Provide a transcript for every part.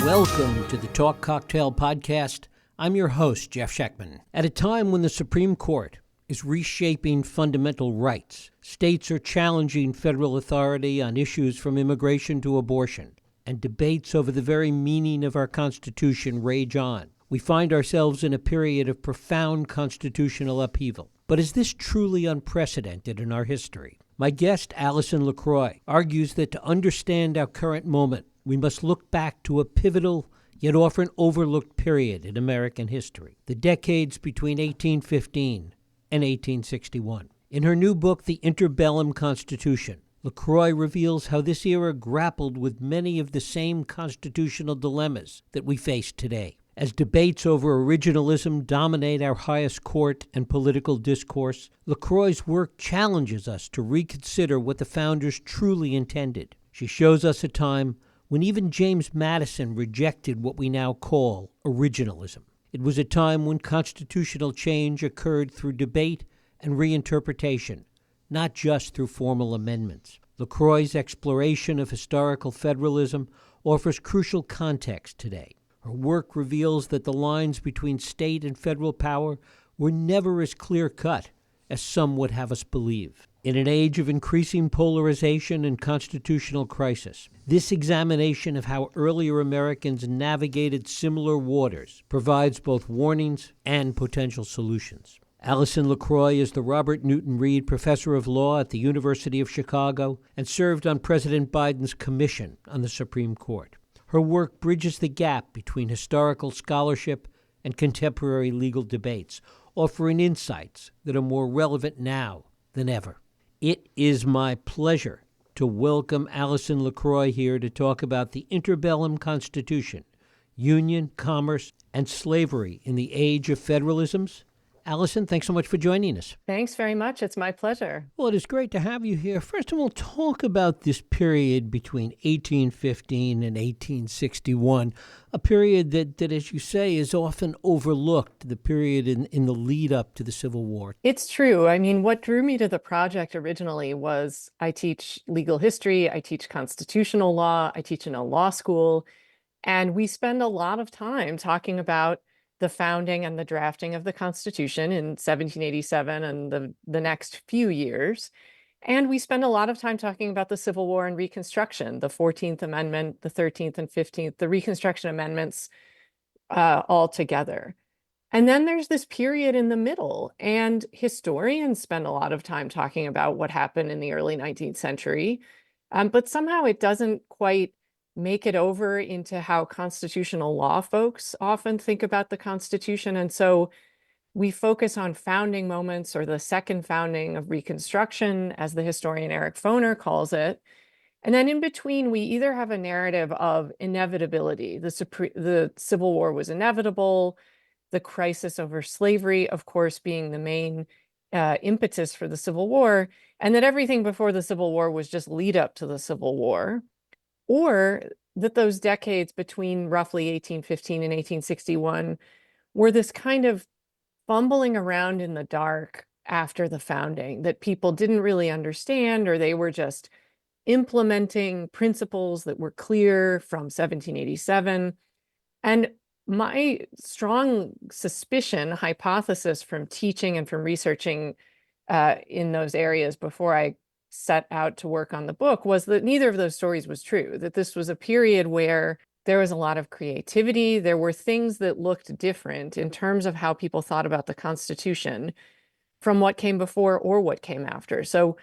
Welcome to the Talk Cocktail Podcast. I'm your host, Jeff Schechtman. At a time when the Supreme Court is reshaping fundamental rights, states are challenging federal authority on issues from immigration to abortion, and debates over the very meaning of our Constitution rage on. We find ourselves in a period of profound constitutional upheaval. But is this truly unprecedented in our history? My guest, Allison LeCroix, argues that to understand our current moment, we must look back to a pivotal, yet often overlooked period in American history, the decades between 1815 and 1861. In her new book, The Interbellum Constitution, LeCroix reveals how this era grappled with many of the same constitutional dilemmas that we face today. As debates over originalism dominate our highest court and political discourse, LeCroix's work challenges us to reconsider what the founders truly intended. She shows us a time when even James Madison rejected what we now call originalism. It was a time when constitutional change occurred through debate and reinterpretation, not just through formal amendments. LeCroix's exploration of historical federalism offers crucial context today. Her work reveals that the lines between state and federal power were never as clear-cut as some would have us believe. In an age of increasing polarization and constitutional crisis, this examination of how earlier Americans navigated similar waters provides both warnings and potential solutions. Allison LeCroix is the Robert Newton Reed Professor of Law at the University of Chicago and served on President Biden's commission on the Supreme Court. Her work bridges the gap between historical scholarship and contemporary legal debates, offering insights that are more relevant now than ever. It is my pleasure to welcome Allison LeCroix here to talk about the Interbellum Constitution, union, commerce, and slavery in the age of federalisms. Allison, thanks so much for joining us. Thanks very much. It's my pleasure. Well, it is great to have you here. First of all, talk about this period between 1815 and 1861, a period that, as you say, is often overlooked, the period in the lead up to the Civil War. It's true. I mean, what drew me to the project originally was I teach legal history, I teach constitutional law, I teach in a law school, and we spend a lot of time talking about the founding and the drafting of the Constitution in 1787 and the next few years. And we spend a lot of time talking about the Civil War and Reconstruction, the 14th Amendment, the 13th and 15th, the Reconstruction Amendments all together. And then there's this period in the middle, and historians spend a lot of time talking about what happened in the early 19th century, but somehow it doesn't quite make it over into how constitutional law folks often think about the Constitution. And so we focus on founding moments, or the second founding of Reconstruction, as the historian Eric Foner calls it. And then in between, we either have a narrative of inevitability. The Civil War was inevitable, the crisis over slavery, of course, being the main impetus for the Civil War, and that everything before the Civil War was just lead up to the Civil War. Or that those decades between roughly 1815 and 1861 were this kind of fumbling around in the dark after the founding, that people didn't really understand, or they were just implementing principles that were clear from 1787. And my strong suspicion, hypothesis from teaching and from researching in those areas before I set out to work on the book was that neither of those stories was true, that this was a period where there was a lot of creativity. There were things that looked different in terms of how people thought about the Constitution from what came before or what came after. So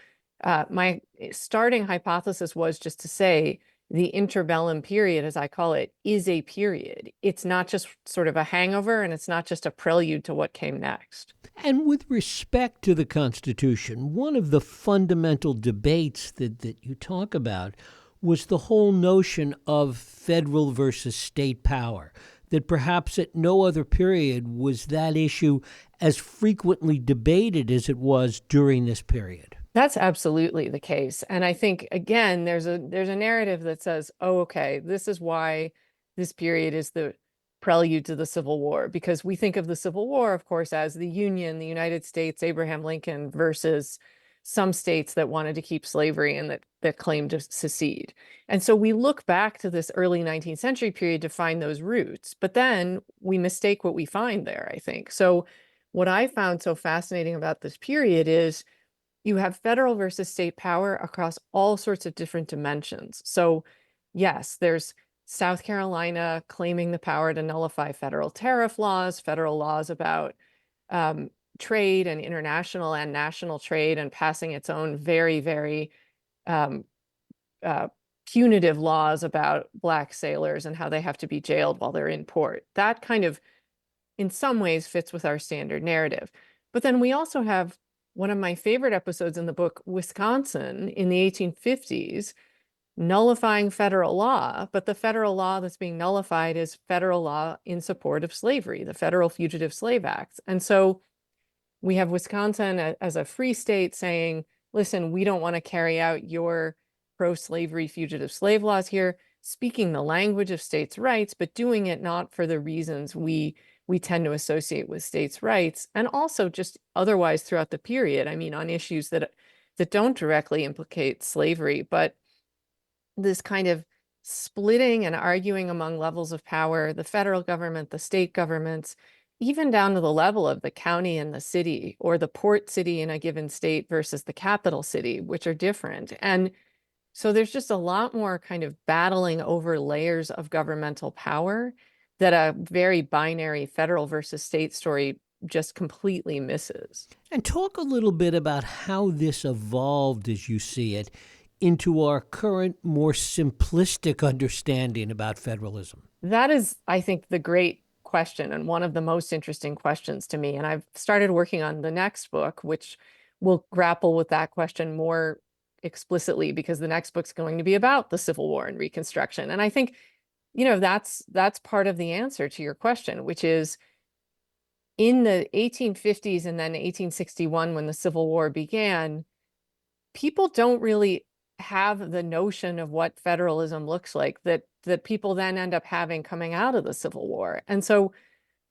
my starting hypothesis was just to say the interbellum period, as I call it, is a period. It's not just sort of a hangover, and it's not just a prelude to what came next. And with respect to the Constitution, one of the fundamental debates that you talk about was the whole notion of federal versus state power, that perhaps at no other period was that issue as frequently debated as it was during this period. That's absolutely the case. And I think, again, there's a narrative that says, oh, okay, this is why this period is the prelude to the Civil War, because we think of the Civil War, of course, as the Union, the United States, Abraham Lincoln versus some states that wanted to keep slavery and that claimed to secede. And so we look back to this early 19th century period to find those roots, but then we mistake what we find there, I think. So what I found so fascinating about this period is you have federal versus state power across all sorts of different dimensions. So yes, there's South Carolina claiming the power to nullify federal tariff laws, federal laws about trade and international and national trade, and passing its own very, very um, punitive laws about Black sailors and how they have to be jailed while they're in port. That kind of, in some ways, fits with our standard narrative. But then we also have one of my favorite episodes in the book, Wisconsin in the 1850s, nullifying federal law, but the federal law that's being nullified is federal law in support of slavery, the Federal Fugitive Slave Acts. And so we have Wisconsin as a free state saying, listen, we don't want to carry out your pro-slavery fugitive slave laws here, speaking the language of states' rights, but doing it not for the reasons we tend to associate with states' rights, and also just otherwise throughout the period. I mean, on issues that don't directly implicate slavery, but this kind of splitting and arguing among levels of power, the federal government, the state governments, even down to the level of the county and the city, or the port city in a given state versus the capital city, which are different. And so there's just a lot more kind of battling over layers of governmental power that a very binary federal versus state story just completely misses. And talk a little bit about how this evolved as you see it into our current, more simplistic understanding about federalism. That is, I think, the great question and one of the most interesting questions to me. And I've started working on the next book, which will grapple with that question more explicitly, because the next book's going to be about the Civil War and Reconstruction. And I think, that's part of the answer to your question, which is in the 1850s and then 1861, when the Civil War began, people don't really have the notion of what federalism looks like that people then end up having coming out of the Civil War. And so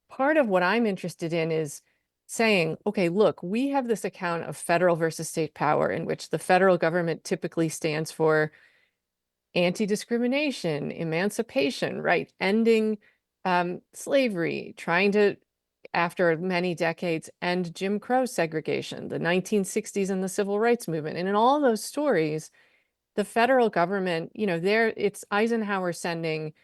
part of what I'm interested in is saying, okay, look, we have this account of federal versus state power in which the federal government typically stands for anti-discrimination, emancipation, right? Ending slavery, trying to, after many decades, end Jim Crow segregation, the 1960s and the civil rights movement. And in all those stories, the federal government, it's Eisenhower sending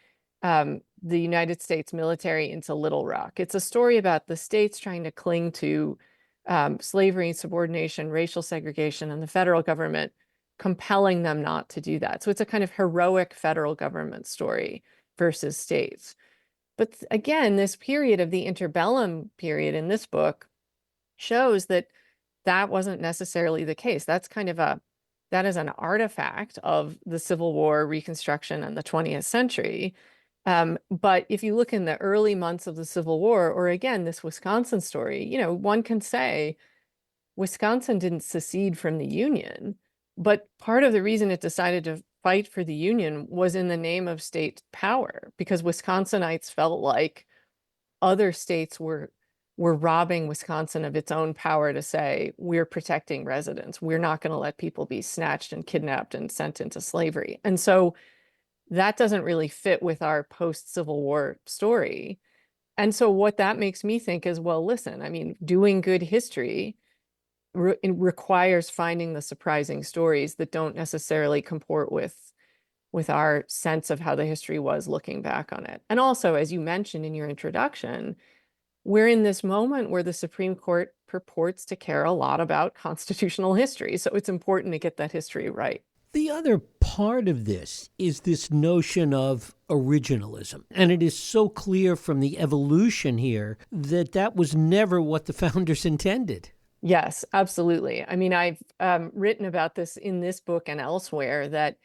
the United States military into Little Rock. It's a story about the states trying to cling to slavery, subordination, racial segregation, and the federal government compelling them not to do that. So it's a kind of heroic federal government story versus states. But again, this period of the interbellum period in this book shows that wasn't necessarily the case. That is an artifact of the Civil War, Reconstruction, and the 20th century. But if you look in the early months of the Civil War, or again, this Wisconsin story, one can say Wisconsin didn't secede from the Union, but part of the reason it decided to fight for the Union was in the name of state power, because Wisconsinites felt like other states were robbing Wisconsin of its own power to say, we're protecting residents. We're not going to let people be snatched and kidnapped and sent into slavery. And so that doesn't really fit with our post-Civil War story. And so what that makes me think is, well, listen, I mean, doing good history requires finding the surprising stories that don't necessarily comport with our sense of how the history was looking back on it. And also, as you mentioned in your introduction, we're in this moment where the Supreme Court purports to care a lot about constitutional history. So it's important to get that history right. The other part of this is this notion of originalism. And it is so clear from the evolution here that was never what the founders intended. Yes, absolutely. I mean, I've written about this in this book and elsewhere, that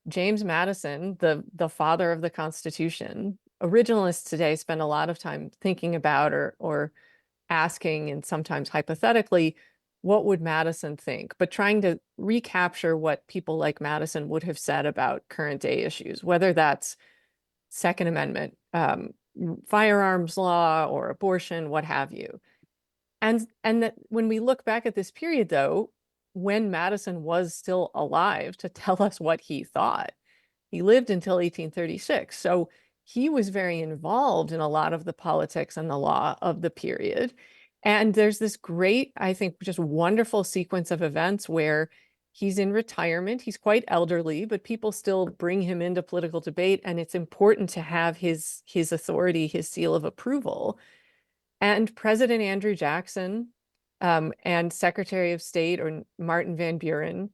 James Madison, the father of the Constitution, originalists today spend a lot of time thinking about or asking, and sometimes hypothetically, what would Madison think, but trying to recapture what people like Madison would have said about current day issues, whether that's Second Amendment, firearms law, or abortion, what have you. And that when we look back at this period, though, when Madison was still alive to tell us what he thought. He lived until 1836. So he was very involved in a lot of the politics and the law of the period. And there's this great, I think, just wonderful sequence of events where he's in retirement. He's quite elderly, but people still bring him into political debate. And it's important to have his authority, his seal of approval. And President Andrew Jackson and Secretary of State or Martin Van Buren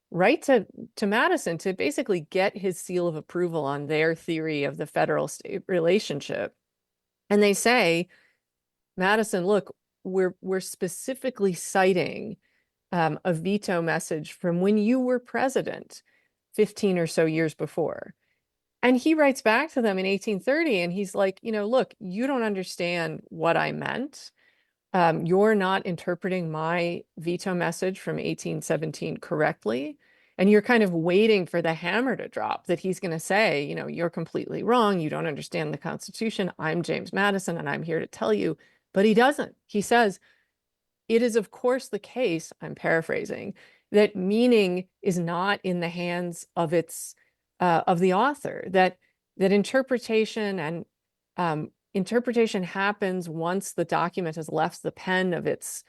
write to Madison to basically get his seal of approval on their theory of the federal state relationship. And they say, Madison, look, we're specifically citing a veto message from when you were president 15 or so years before. And he writes back to them in 1830 and he's like, look, you don't understand what I meant. You're not interpreting my veto message from 1817 correctly. And you're kind of waiting for the hammer to drop that he's going to say, you're completely wrong. You don't understand the Constitution. I'm James Madison and I'm here to tell you. But he doesn't. He says, it is, of course, the case, I'm paraphrasing, that meaning is not in the hands of the author, that interpretation and interpretation happens once the document has left the pen of its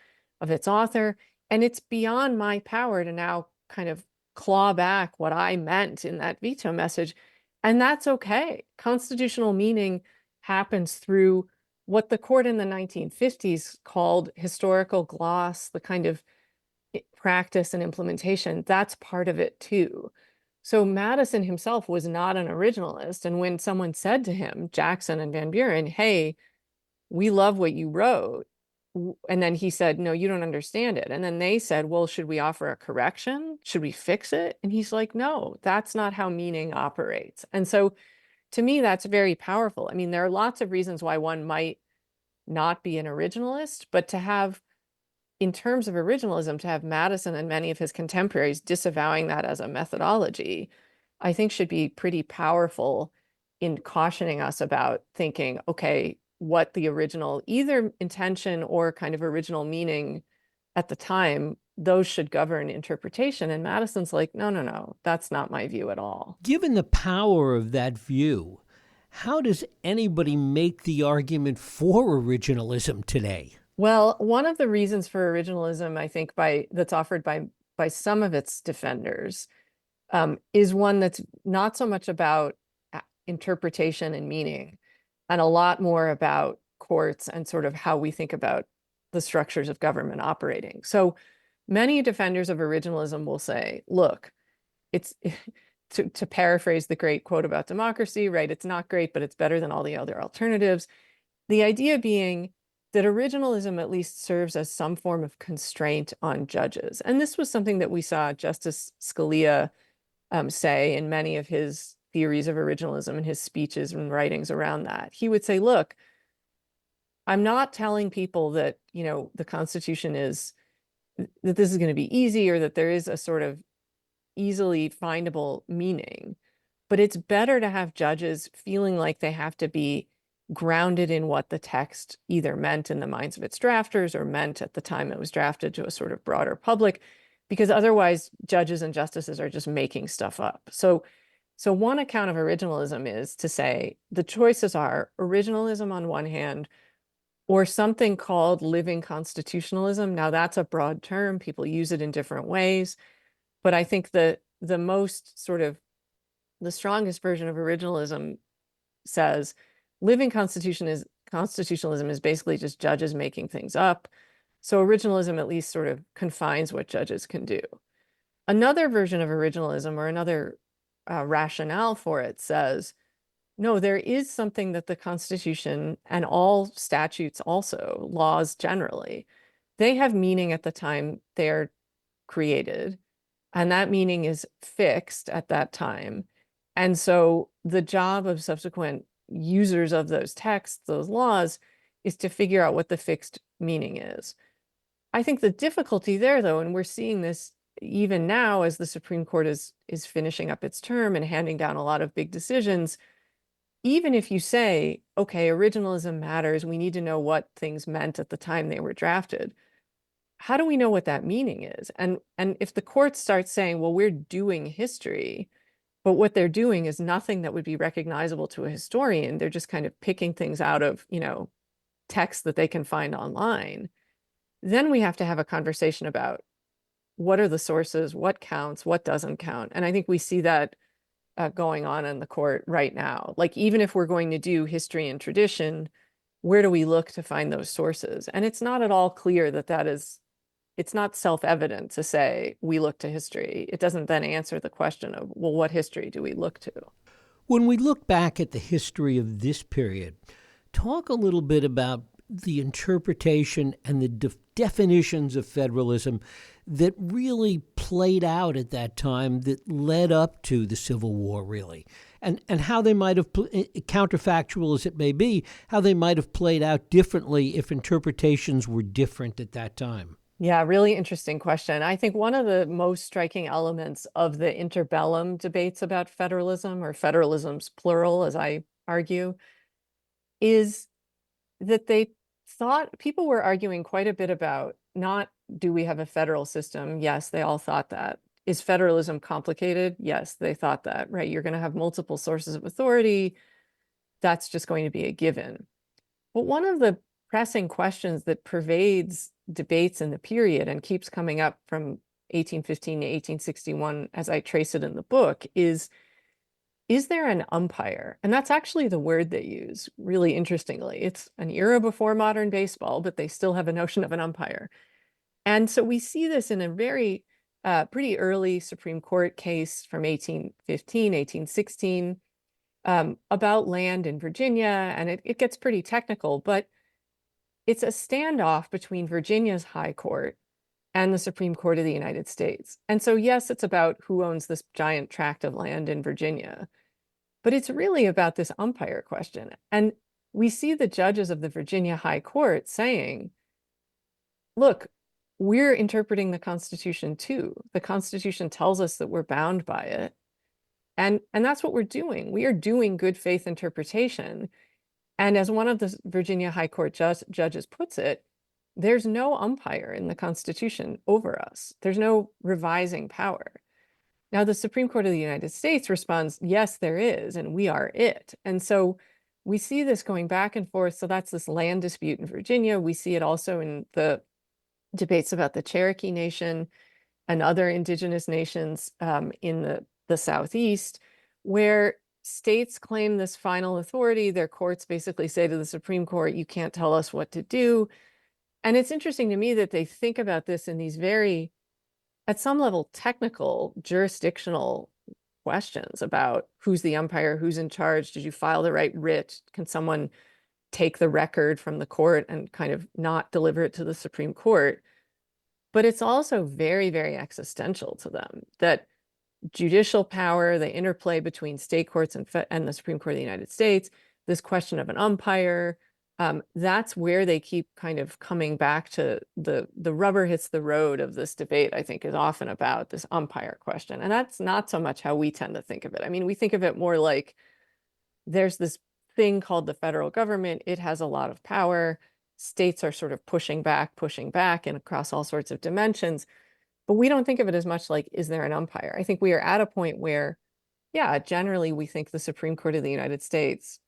author, and it's beyond my power to now kind of claw back what I meant in that veto message, and that's okay. Constitutional meaning happens through what the court in the 1950s called historical gloss, the kind of practice and implementation. That's part of it too. So Madison himself was not an originalist. And when someone said to him, Jackson and Van Buren, hey, we love what you wrote. And then he said, no, you don't understand it. And then they said, well, should we offer a correction? Should we fix it? And he's like, no, that's not how meaning operates. And so to me, that's very powerful. I mean, there are lots of reasons why one might not be an originalist, but to have, in terms of originalism, to have Madison and many of his contemporaries disavowing that as a methodology, I think should be pretty powerful in cautioning us about thinking, okay, what the original either intention or kind of original meaning at the time, those should govern interpretation. And Madison's like, no, that's not my view at all. Given the power of that view, how does anybody make the argument for originalism today? Well, one of the reasons for originalism, I think, that's offered by some of its defenders, is one that's not so much about interpretation and meaning, and a lot more about courts and sort of how we think about the structures of government operating. So many defenders of originalism will say, look, it's to paraphrase the great quote about democracy, right? It's not great, but it's better than all the other alternatives. The idea being that originalism at least serves as some form of constraint on judges. And this was something that we saw Justice Scalia say in many of his theories of originalism and his speeches and writings around that. He would say, look, I'm not telling people that, the Constitution that this is going to be easy or that there is a sort of easily findable meaning, but it's better to have judges feeling like they have to be grounded in what the text either meant in the minds of its drafters or meant at the time it was drafted to a sort of broader public, because otherwise judges and justices are just making stuff up. So one account of originalism is to say the choices are originalism on one hand, or something called living constitutionalism. Now that's a broad term. People use it in different ways. But I think the most sort of the strongest version of originalism says living constitutionalism is basically just judges making things up. So originalism at least sort of confines what judges can do. Another version of originalism, or another rationale for it, says, no, there is something that the Constitution and all statutes also, laws generally, they have meaning at the time they're created. And that meaning is fixed at that time. And so the job of subsequent users of those texts, those laws, is to figure out what the fixed meaning is. I think the difficulty there, though, and we're seeing this even now as the Supreme Court is finishing up its term and handing down a lot of big decisions, even if you say, okay, originalism matters, we need to know what things meant at the time they were drafted. how do we know what that meaning is? And if the courts start saying, well, we're doing history, but what they're doing is nothing that would be recognizable to a historian, they're just kind of picking things out of, texts that they can find online, then we have to have a conversation about what are the sources, what counts, what doesn't count. And I think we see that going on in the court right now. Like, even if we're going to do history and tradition, where do we look to find those sources? And it's not at all clear it's not self-evident to say we look to history. It doesn't then answer the question of, well, what history do we look to? When we look back at the history of this period, talk a little bit about the interpretation and the definitions of federalism that really played out at that time, that led up to the Civil War, really, and how they might have, counterfactual as it may be, how they might have played out differently if interpretations were different at that time. Yeah, really interesting question. I think one of the most striking elements of the interbellum debates about federalism, or federalism's plural, as I argue, is that they thought people were arguing quite a bit about, not do we have a federal system? Yes, they all thought that. Is federalism complicated? Yes, they thought that, right? You're going to have multiple sources of authority. That's just going to be a given. But one of the pressing questions that pervades debates in the period and keeps coming up from 1815 to 1861, as I trace it in the book, is there an umpire? And that's actually the word they use, really interestingly. It's an era before modern baseball, but they still have a notion of an umpire. And so we see this in a very pretty early Supreme Court case from 1815, 1816, about land in Virginia. And it gets pretty technical, but it's a standoff between Virginia's High Court and the Supreme Court of the United States. And so, yes, it's about who owns this giant tract of land in Virginia, but it's really about this umpire question. And we see the judges of the Virginia High Court saying, look, we're interpreting the Constitution too. The Constitution tells us that we're bound by it. And that's what we're doing. We are doing good faith interpretation. And as one of the Virginia High Court judges puts it, there's no umpire in the Constitution over us. There's no revising power. Now, the Supreme Court of the United States responds, yes, there is, and we are it. And so we see this going back and forth. So that's this land dispute in Virginia. We see it also in the debates about the Cherokee Nation and other indigenous nations in the Southeast, where states claim this final authority. Their courts basically say to the Supreme Court, you can't tell us what to do. And it's interesting to me that they think about this in these very, at some level, technical, jurisdictional questions about who's the umpire, who's in charge, did you file the right writ, can someone take the record from the court and kind of not deliver it to the Supreme Court. But it's also very, very existential to them, that judicial power, the interplay between state courts and the Supreme Court of the United States, this question of an umpire, that's where they keep kind of coming back to the rubber hits the road of this debate, I think, is often about this umpire question. And that's not so much how we tend to think of it. I mean, we think of it more like there's this thing called the federal government. It has a lot of power. States are sort of pushing back and across all sorts of dimensions. But we don't think of it as much like, is there an umpire? I think we are at a point where, yeah, generally we think the Supreme Court of the United States,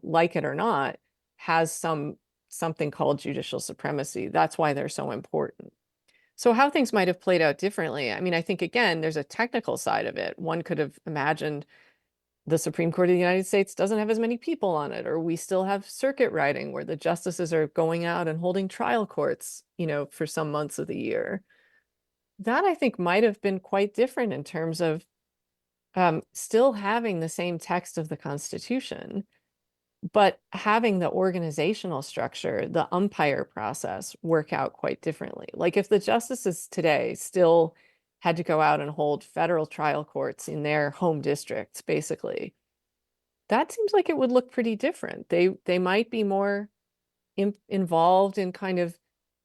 like it or not, has something called judicial supremacy. That's why they're so important. So how things might have played out differently, I mean, I think, again, there's a technical side of it. One could have imagined the Supreme Court of the United States doesn't have as many people on it, or we still have circuit riding where the justices are going out and holding trial courts, for some months of the year. That, I think, might have been quite different in terms of still having the same text of the Constitution, but having the organizational structure, the umpire process, work out quite differently. Like, if the justices today still had to go out and hold federal trial courts in their home districts, basically, that seems like it would look pretty different. They might be more involved in kind of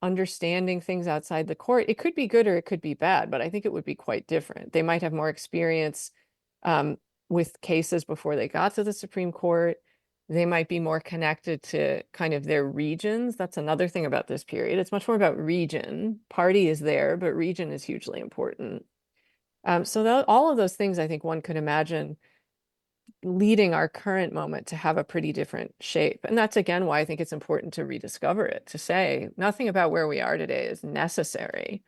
understanding things outside the court. It could be good or it could be bad, but I think it would be quite different. They might have more experience with cases before they got to the Supreme Court. They might be more connected to kind of their regions. That's another thing about this period. It's much more about region. Party is there, but region is hugely important. So all of those things, I think one could imagine leading our current moment to have a pretty different shape. And that's again why I think it's important to rediscover it, to say nothing about where we are today is necessary.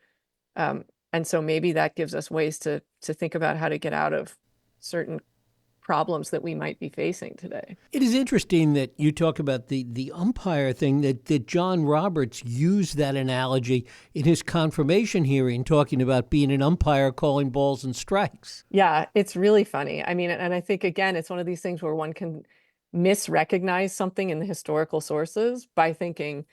And so maybe that gives us ways to think about how to get out of certain problems that we might be facing today. It is interesting that you talk about the umpire thing, that John Roberts used that analogy in his confirmation hearing, talking about being an umpire calling balls and strikes. Yeah, it's really funny. I mean, and I think, again, it's one of these things where one can misrecognize something in the historical sources by thinking,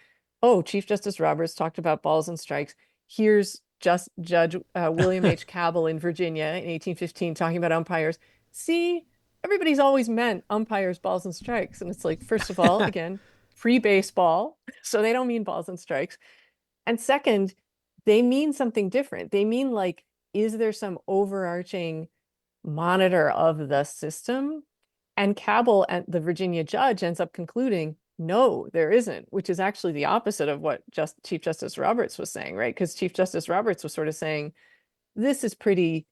oh, Chief Justice Roberts talked about balls and strikes. Here's Judge William H. Cabell in Virginia in 1815 talking about umpires. See, everybody's always meant umpires, balls, and strikes. And it's like, first of all, again, pre-baseball, so they don't mean balls and strikes. And second, they mean something different. They mean like, is there some overarching monitor of the system? And Cabell, and the Virginia judge, ends up concluding, no, there isn't, which is actually the opposite of what Chief Justice Roberts was saying, right? Because Chief Justice Roberts was sort of saying, this is pretty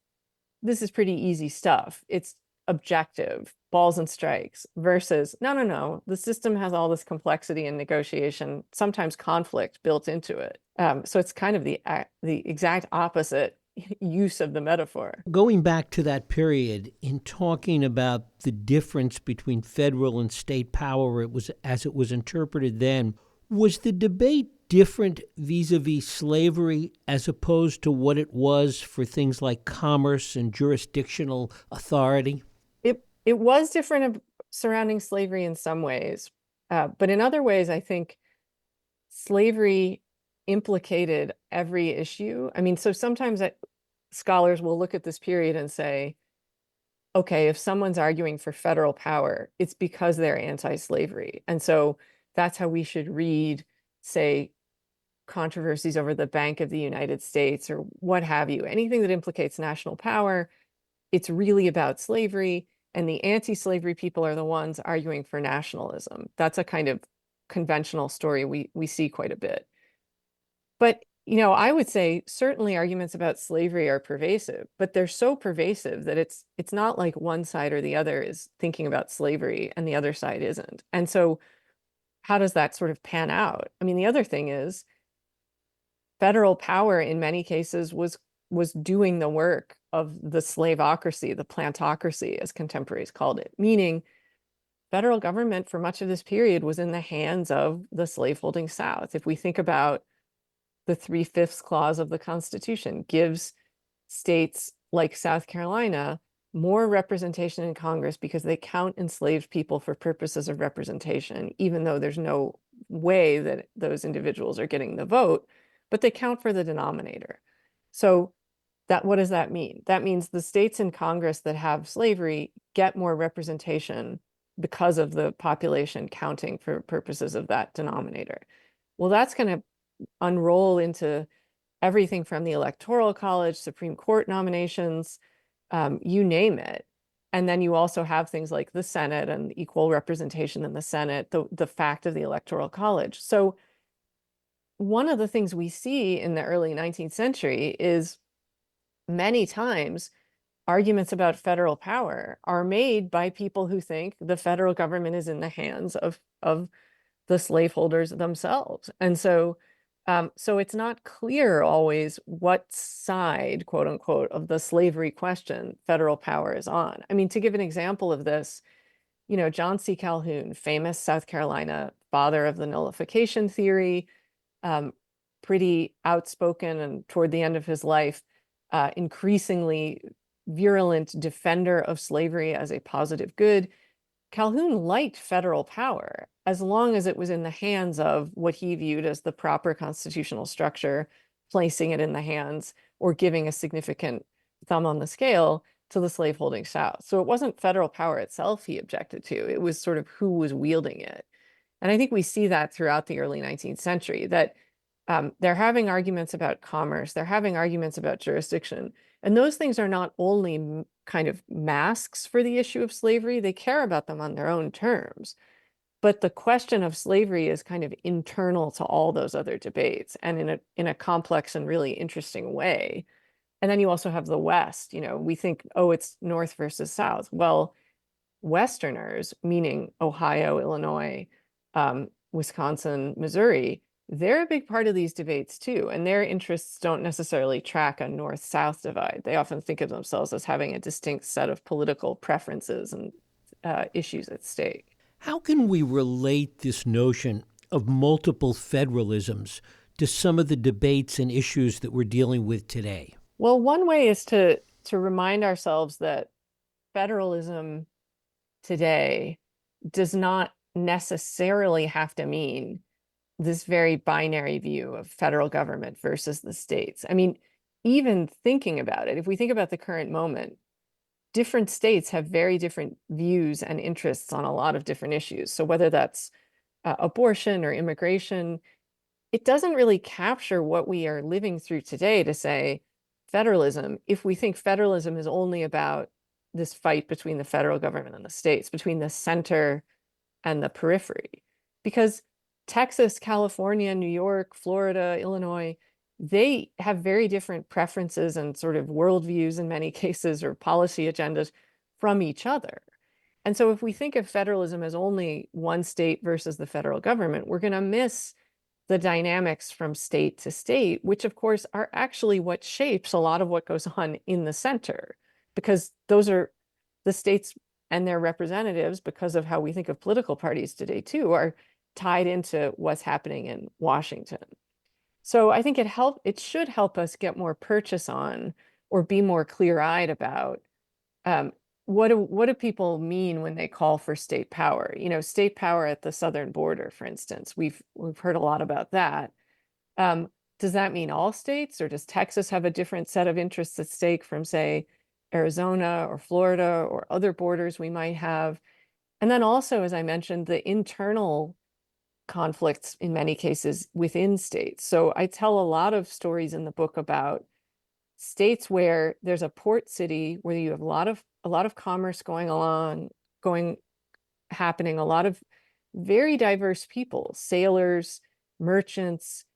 easy stuff. It's objective, balls and strikes, versus no, the system has all this complexity and negotiation, sometimes conflict built into it. So it's kind of the exact opposite use of the metaphor. Going back to that period, in talking about the difference between federal and state power, as it was interpreted then, was the debate different vis-a-vis slavery as opposed to what it was for things like commerce and jurisdictional authority? It was different surrounding slavery in some ways, but in other ways, I think slavery implicated every issue. I mean, so sometimes scholars will look at this period and say, okay, if someone's arguing for federal power, it's because they're anti-slavery. And so that's how we should read, say, controversies over the Bank of the United States or what have you. Anything that implicates national power, it's really about slavery. And the anti-slavery people are the ones arguing for nationalism. That's a kind of conventional story we see quite a bit. But, I would say certainly arguments about slavery are pervasive, but they're so pervasive that it's not like one side or the other is thinking about slavery and the other side isn't. And so how does that sort of pan out? I mean, the other thing is federal power in many cases was doing the work of the slaveocracy, the plantocracy, as contemporaries called it, meaning federal government for much of this period was in the hands of the slaveholding South. If we think about the 3/5 clause of the Constitution, gives states like South Carolina more representation in Congress because they count enslaved people for purposes of representation, even though there's no way that those individuals are getting the vote, but they count for the denominator. So what does that mean? That means the states in Congress that have slavery get more representation because of the population counting for purposes of that denominator. Well, that's going to unroll into everything from the Electoral College, Supreme Court nominations, you name it. And then you also have things like the Senate and equal representation in the Senate, the fact of the Electoral College. So one of the things we see in the early 19th century is many times arguments about federal power are made by people who think the federal government is in the hands of the slaveholders themselves. And so it's not clear always what side, quote unquote, of the slavery question federal power is on. I mean, to give an example of this, John C. Calhoun, famous South Carolina father of the nullification theory, pretty outspoken and toward the end of his life, increasingly virulent defender of slavery as a positive good. Calhoun liked federal power as long as it was in the hands of what he viewed as the proper constitutional structure, placing it in the hands or giving a significant thumb on the scale to the slaveholding South. So it wasn't federal power itself he objected to. It was sort of who was wielding it. And I think we see that throughout the early 19th century, that they're having arguments about commerce, they're having arguments about jurisdiction. And those things are not only kind of masks for the issue of slavery, they care about them on their own terms. But the question of slavery is kind of internal to all those other debates, and in a complex and really interesting way. And then you also have the West. We think, oh, it's North versus South. Well, Westerners, meaning Ohio, Illinois, Wisconsin, Missouri, they're a big part of these debates too. And their interests don't necessarily track a North-South divide. They often think of themselves as having a distinct set of political preferences and issues at stake. How can we relate this notion of multiple federalisms to some of the debates and issues that we're dealing with today? Well, one way is to remind ourselves that federalism today does not necessarily have to mean this very binary view of federal government versus the states. I mean, even thinking about it, if we think about the current moment, different states have very different views and interests on a lot of different issues. So whether that's abortion or immigration, it doesn't really capture what we are living through today to say federalism, if we think federalism is only about this fight between the federal government and the states, between the center and the periphery. Because Texas, California, New York, Florida, Illinois, they have very different preferences and sort of worldviews in many cases, or policy agendas from each other. And so if we think of federalism as only one state versus the federal government, we're going to miss the dynamics from state to state, which of course are actually what shapes a lot of what goes on in the center, because those are the states and their representatives, because of how we think of political parties today too, are tied into what's happening in Washington. So I think it should help us get more purchase on, or be more clear-eyed about what do people mean when they call for state power? State power at the southern border, for instance. We've heard a lot about that. Does that mean all states, or does Texas have a different set of interests at stake from, say, Arizona or Florida or other borders we might have? And then also, as I mentioned, the internal conflicts in many cases within states. So I tell a lot of stories in the book about states where there's a port city where you have a lot of commerce happening, a lot of very diverse people, sailors, merchants,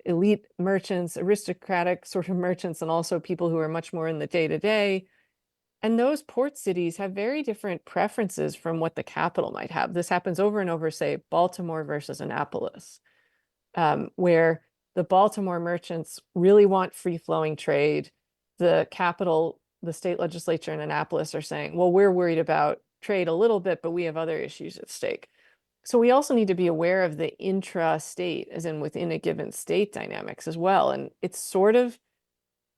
elite merchants, aristocratic sort of merchants, and also people who are much more in the day-to-day. And those port cities have very different preferences from what the capital might have. This happens over and over, say, Baltimore versus Annapolis, where the Baltimore merchants really want free-flowing trade. The capital, the state legislature in Annapolis, are saying, well, we're worried about trade a little bit, but we have other issues at stake. So we also need to be aware of the intra-state, as in within a given state, dynamics as well. And it's sort of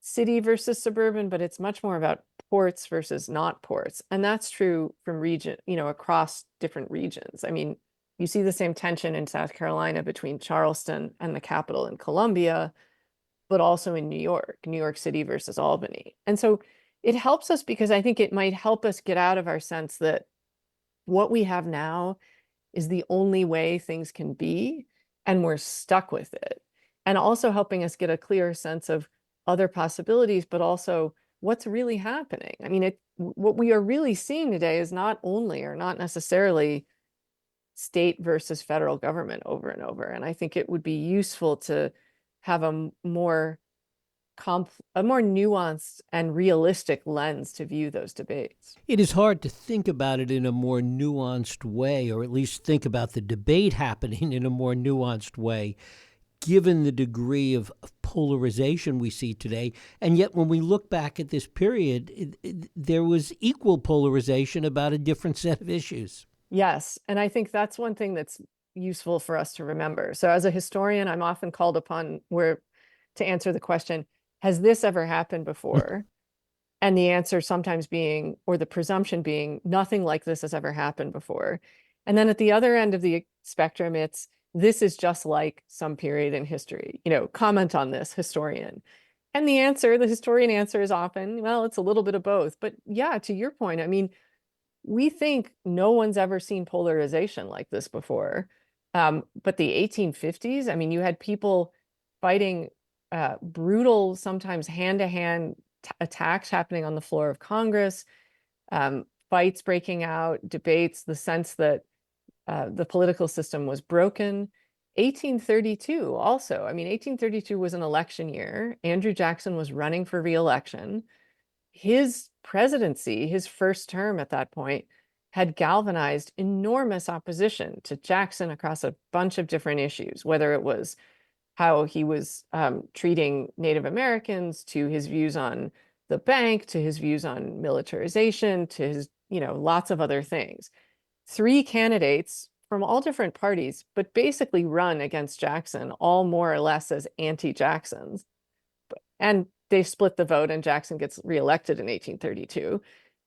city versus suburban, but it's much more about ports versus not ports. And that's true from region, across different regions. I mean, you see the same tension in South Carolina between Charleston and the capital in Columbia, but also in New York City versus Albany. And so it helps us, because I think it might help us get out of our sense that what we have now is the only way things can be, and we're stuck with it. And also helping us get a clearer sense of other possibilities, but also what's really happening. I mean, what we are really seeing today is not only, or not necessarily, state versus federal government over and over. And I think it would be useful to have a more nuanced and realistic lens to view those debates. It is hard to think about it in a more nuanced way, or at least think about the debate happening in a more nuanced way, given the degree of polarization we see today. And yet, when we look back at this period, there was equal polarization about a different set of issues. Yes, and I think that's one thing that's useful for us to remember. So as a historian, I'm often called upon to answer the question, has this ever happened before? And the answer sometimes being, or the presumption being, nothing like this has ever happened before. And then at the other end of the spectrum, it's, this is just like some period in history. Comment on this, historian. And the historian answer is often, well, it's a little bit of both. But yeah, to your point, I mean, we think no one's ever seen polarization like this before. But the 1850s, I mean, you had people fighting brutal, sometimes hand-to-hand attacks happening on the floor of Congress, fights breaking out, debates, the sense that The political system was broken. 1832 also. I mean, 1832 was an election year. Andrew Jackson was running for re-election. His presidency, his first term at that point, had galvanized enormous opposition to Jackson across a bunch of different issues, whether it was how he was treating Native Americans, to his views on the bank, to his views on militarization, to his, lots of other things. 3 candidates from all different parties, but basically run against Jackson, all more or less as anti-Jacksons. And they split the vote, and Jackson gets reelected in 1832.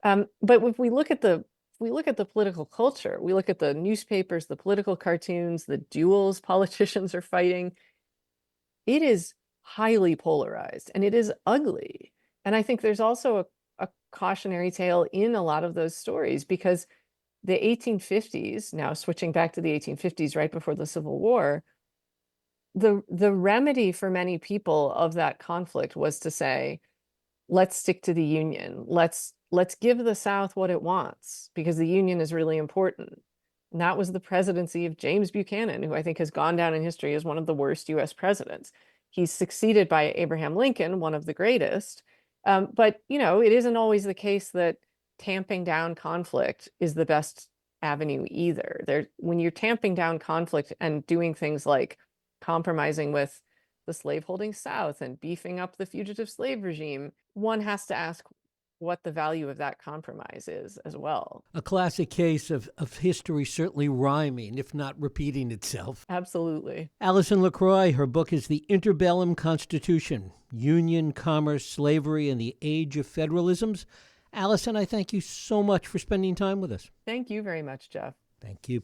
But if we look at the political culture, we look at the newspapers, the political cartoons, the duels politicians are fighting, it is highly polarized and it is ugly. And I think there's also a cautionary tale in a lot of those stories, because the 1850s, now switching back to the 1850s, right before the Civil War, the remedy for many people of that conflict was to say, let's stick to the Union. Let's give the South what it wants, because the Union is really important. And that was the presidency of James Buchanan, who I think has gone down in history as one of the worst US presidents. He's succeeded by Abraham Lincoln, one of the greatest. But, it isn't always the case that tamping down conflict is the best avenue either. When you're tamping down conflict and doing things like compromising with the slaveholding South and beefing up the fugitive slave regime, one has to ask what the value of that compromise is as well. A classic case of history certainly rhyming, if not repeating itself. Absolutely. Allison LeCroix, her book is The Interbellum Constitution, Union, Commerce, Slavery, and the Age of Federalisms. Allison, I thank you so much for spending time with us. Thank you very much, Jeff. Thank you.